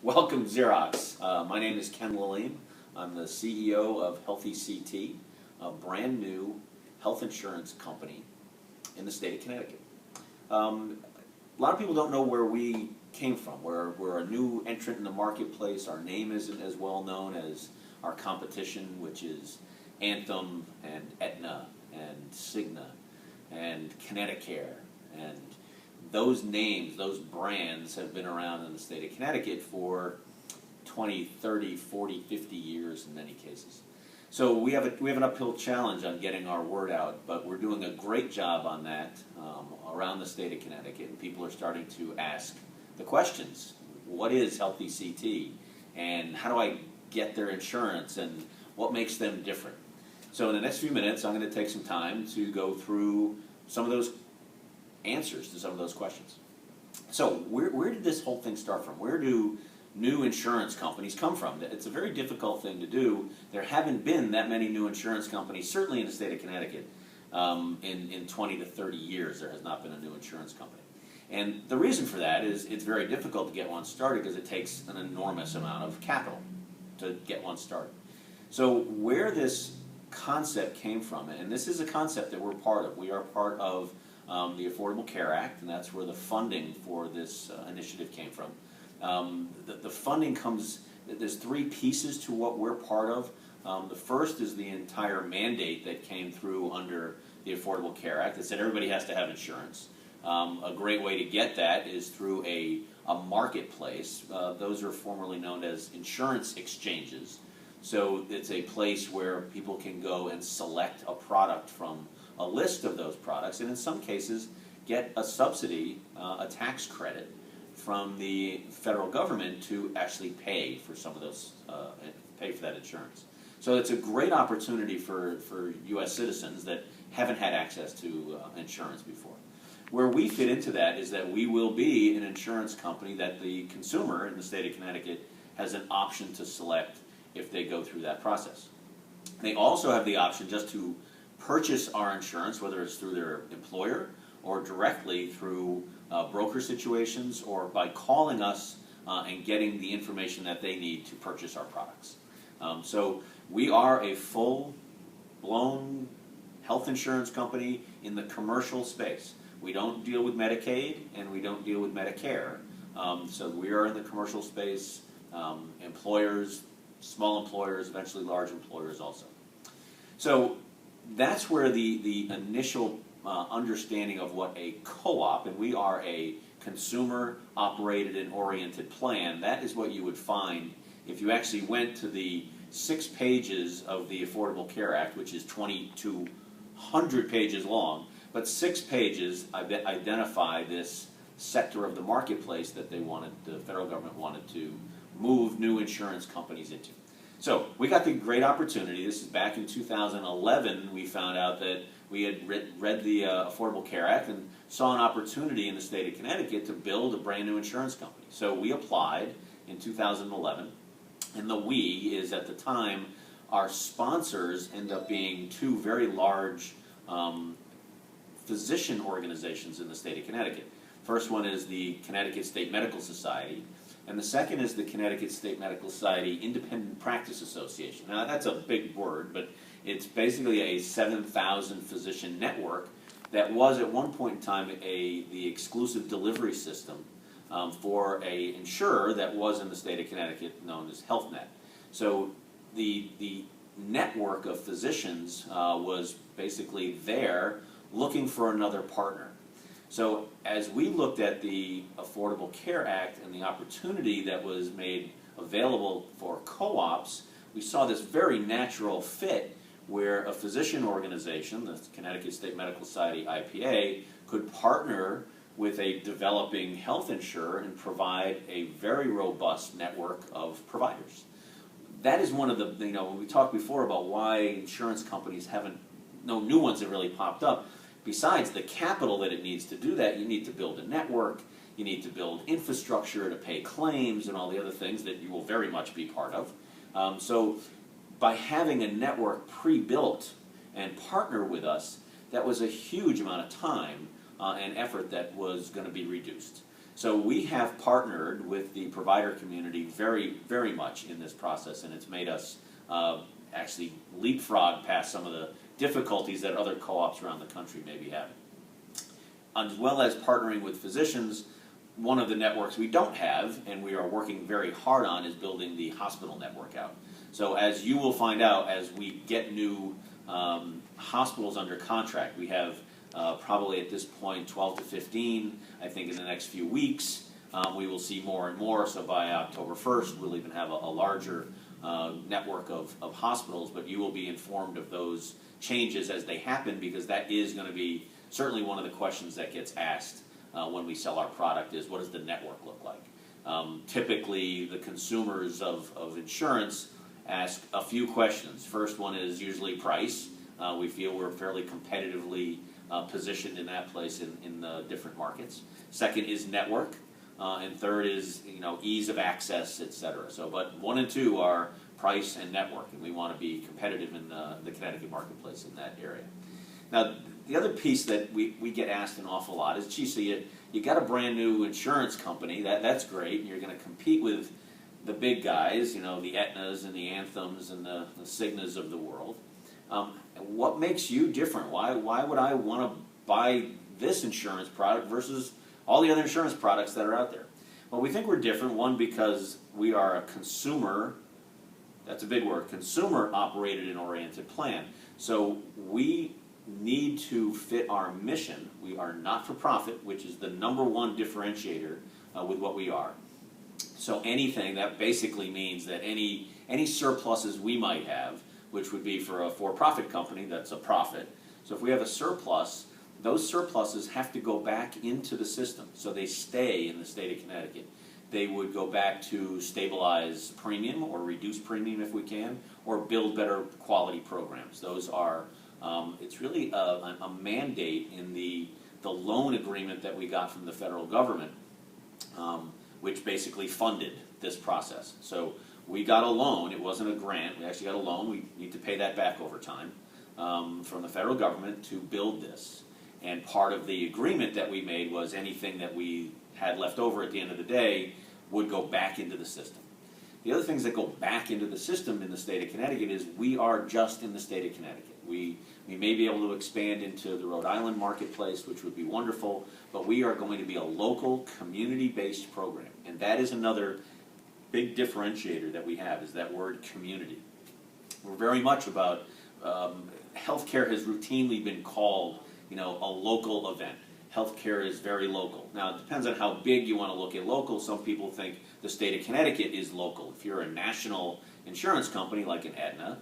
Welcome, Xerox. My name is Ken Lillian. I'm the CEO of HealthyCT, a brand new health insurance company in the state of Connecticut. A lot of people don't know where we came from. We're a new entrant in the marketplace. Our name isn't as well known as our competition, which is Anthem and Aetna and Cigna and Connecticut, and those names, those brands have been around in the state of Connecticut for 20, 30, 40, 50 years in many cases. So we have an uphill challenge on getting our word out, but we're doing a great job on that around the state of Connecticut, and people are starting to ask the questions. What is HealthyCT, and how do I get their insurance, and what makes them different? So in the next few minutes, I'm going to take some time to go through some of those answers to some of those questions. So where did this whole thing start from? Where do new insurance companies come from? It's a very difficult thing to do. There haven't been that many new insurance companies, certainly in the state of Connecticut, in 20 to 30 years there has not been a new insurance company. And the reason for that is it's very difficult to get one started because it takes an enormous amount of capital to get one started. So where this concept came from, and this is a concept that we're part of. We are part of the Affordable Care Act, and that's where the funding for this initiative came from. The funding comes, there's three pieces to what we're part of. The first is the entire mandate that came through under the Affordable Care Act that said everybody has to have insurance. A great way to get that is through a marketplace. Those are formerly known as insurance exchanges. So it's a place where people can go and select a product from a list of those products, and in some cases get a subsidy, a tax credit from the federal government to actually pay for some of those, pay for that insurance. So it's a great opportunity for U.S. citizens that haven't had access to insurance before. Where we fit into that is that we will be an insurance company that the consumer in the state of Connecticut has an option to select if they go through that process. They also have the option just to purchase our insurance, whether it's through their employer or directly through broker situations or by calling us and getting the information that they need to purchase our products. So we are a full-blown health insurance company in the commercial space. We don't deal with Medicaid and we don't deal with Medicare. So we are in the commercial space, employers, small employers, eventually large employers also. So that's where the initial understanding of what a co-op, and we are a consumer-operated and oriented plan, that is what you would find if you actually went to the 6 pages of the Affordable Care Act, which is 2,200 pages long, but 6 pages identify this sector of the marketplace that they wanted, the federal government wanted to move new insurance companies into. So we got the great opportunity. This is back in 2011. We found out that we had read the Affordable Care Act and saw an opportunity in the state of Connecticut to build a brand new insurance company. So we applied in 2011, and the we is at the time our sponsors end up being 2 very large physician organizations in the state of Connecticut. First one is the Connecticut State Medical Society, and the second is the Connecticut State Medical Society Independent Practice Association. Now that's a big word, but it's basically a 7,000 physician network that was at one point in time the exclusive delivery system for a insurer that was in the state of Connecticut known as HealthNet. So the network of physicians was basically there looking for another partner. So as we looked at the Affordable Care Act and the opportunity that was made available for co-ops, we saw this very natural fit where a physician organization, the Connecticut State Medical Society IPA, could partner with a developing health insurer and provide a very robust network of providers. That is one of the, when we talked before about why insurance companies haven't, no new ones have really popped up. Besides the capital that it needs to do that, you need to build a network, you need to build infrastructure to pay claims and all the other things that you will very much be part of. So by having a network pre-built and partner with us, that was a huge amount of time and effort that was going to be reduced. So we have partnered with the provider community very, very much in this process, and it's made us actually leapfrog past some of the difficulties that other co-ops around the country may be having. As well as partnering with physicians, one of the networks we don't have, and we are working very hard on, is building the hospital network out. So as you will find out, as we get new hospitals under contract, we have probably at this point 12 to 15. I think in the next few weeks we will see more and more. So by October 1st, we'll even have a larger network of hospitals. But you will be informed of those changes as they happen, because that is going to be certainly one of the questions that gets asked when we sell our product is, what does the network look like? Typically, the consumers of insurance ask a few questions. First one is usually price. We feel we're fairly competitively positioned in that place in the different markets. Second is network, and third is ease of access, etc. So, but 1 and 2 are price and network, and we want to be competitive in the Connecticut marketplace in that area. Now, the other piece that we get asked an awful lot is, gee, so you got a brand new insurance company, that's great, and you're going to compete with the big guys, the Aetnas and the Anthems and the Cignas of the world. What makes you different? Why would I want to buy this insurance product versus all the other insurance products that are out there? Well, we think we're different, one, because we are a consumer, that's a big word, consumer operated and oriented plan. So we need to fit our mission. We are not for profit, which is the #1 differentiator with what we are. So anything that basically means that any surpluses we might have, which would be for a for-profit company, that's a profit. So if we have a surplus, those surpluses have to go back into the system. So they stay in the state of Connecticut. They would go back to stabilize premium or reduce premium if we can, or build better quality programs. Those are, it's really a mandate in the loan agreement that we got from the federal government, which basically funded this process. So we got a loan. It wasn't a grant. We actually got a loan. We need to pay that back over time from the federal government to build this. And part of the agreement that we made was anything that we had left over at the end of the day would go back into the system. The other things that go back into the system in the state of Connecticut is we are just in the state of Connecticut. We may be able to expand into the Rhode Island marketplace, which would be wonderful, but we are going to be a local, community-based program. And that is another big differentiator that we have, is that word community. We're very much about, healthcare has routinely been called, a local event. Healthcare is very local. Now, it depends on how big you want to look at local. Some people think the state of Connecticut is local. If you're a national insurance company like an Aetna,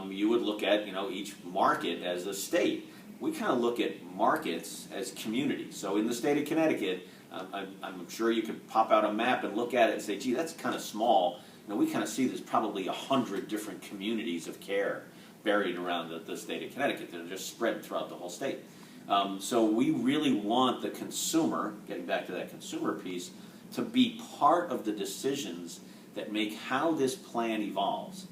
you would look at, each market as a state. We kind of look at markets as communities. So in the state of Connecticut, I'm sure you could pop out a map and look at it and say, gee, that's kind of small. We kind of see there's probably 100 different communities of care buried around the state of Connecticut that are just spread throughout the whole state. So we really want the consumer, getting back to that consumer piece, to be part of the decisions that make how this plan evolves.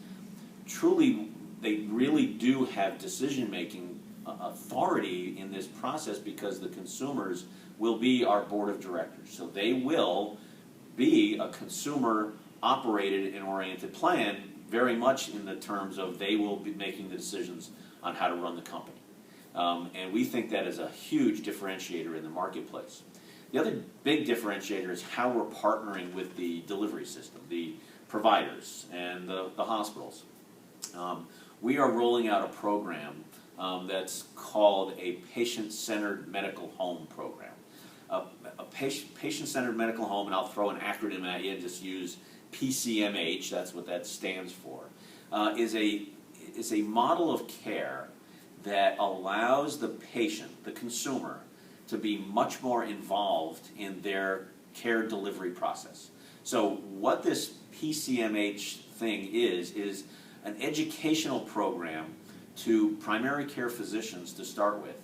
Truly, they really do have decision-making authority in this process, because the consumers will be our board of directors. So they will be a consumer-operated and oriented plan, very much in the terms of they will be making the decisions on how to run the company. And we think that is a huge differentiator in the marketplace. The other big differentiator is how we're partnering with the delivery system, the providers and the hospitals. We are rolling out a program that's called a patient-centered medical home program. A patient-centered medical home, and I'll throw an acronym at you and just use PCMH, that's what that stands for, is a model of care that allows the patient, the consumer, to be much more involved in their care delivery process. So what this PCMH thing is an educational program to primary care physicians to start with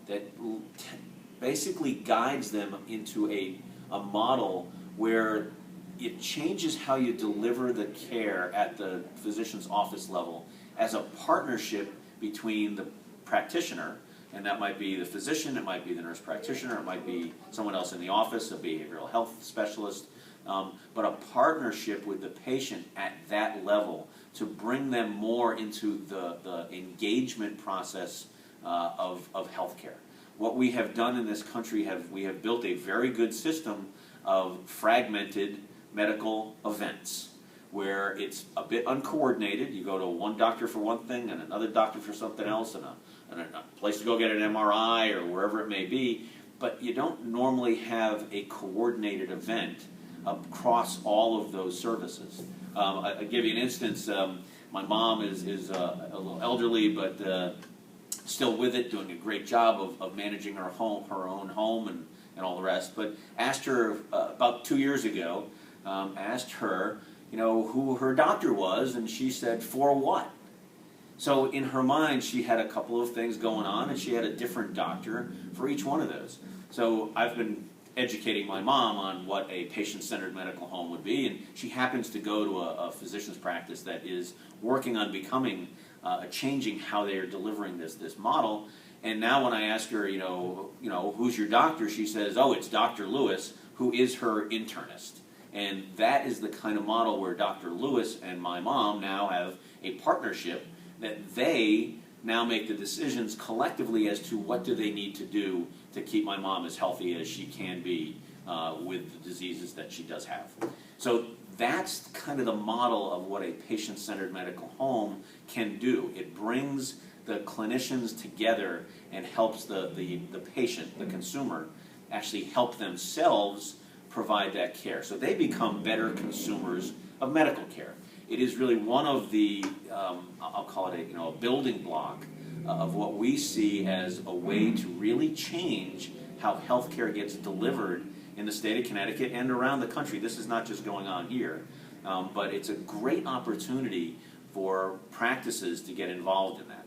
that basically guides them into a model where it changes how you deliver the care at the physician's office level as a partnership between the practitioner, And that might be the physician, it might be the nurse practitioner, it might be someone else in the office, a behavioral health specialist, but a partnership with the patient at that level to bring them more into the engagement process of healthcare. What we have done in this country, we have built a very good system of fragmented medical events where it's a bit uncoordinated. You go to one doctor for one thing and another doctor for something else, and a place to go get an MRI or wherever it may be, but you don't normally have a coordinated event across all of those services. I'll give you an instance. My mom is a little elderly, but still with it, doing a great job of managing her own home and all the rest. But asked her about 2 years ago, asked her, who her doctor was, and she said, "For what?" So in her mind, she had a couple of things going on, and she had a different doctor for each one of those. So I've been educating my mom on what a patient-centered medical home would be, and she happens to go to a physician's practice that is working on becoming, changing how they are delivering this model. And now when I ask her, who's your doctor, she says, "Oh, it's Dr. Lewis, who is her internist." And that is the kind of model where Dr. Lewis and my mom now have a partnership that they now make the decisions collectively as to what do they need to do to keep my mom as healthy as she can be with the diseases that she does have. So that's kind of the model of what a patient-centered medical home can do. It brings the clinicians together and helps the patient, the consumer, actually help themselves provide that care. So they become better consumers of medical care. It is really one of the, I'll call it a building block of what we see as a way to really change how healthcare gets delivered in the state of Connecticut and around the country. This is not just going on here, but it's a great opportunity for practices to get involved in that.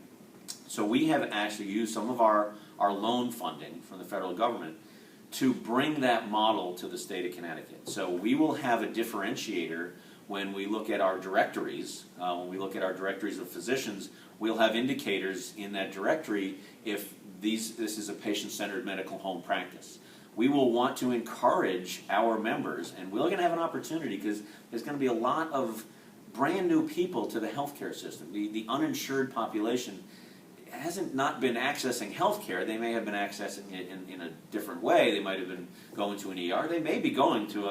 So we have actually used some of our loan funding from the federal government to bring that model to the state of Connecticut. So we will have a differentiator when we look at our directories. When we look at our directories of physicians, we'll have indicators in that directory if this is a patient-centered medical home practice. We will want to encourage our members, and we're going to have an opportunity because there's going to be a lot of brand new people to the healthcare system. The uninsured population hasn't not been accessing health care. They may have been accessing it in a different way. They might have been going to an ER. They may be going to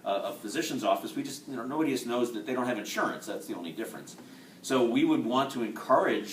a physician's office. We just, nobody just knows that they don't have insurance. That's the only difference. So we would want to encourage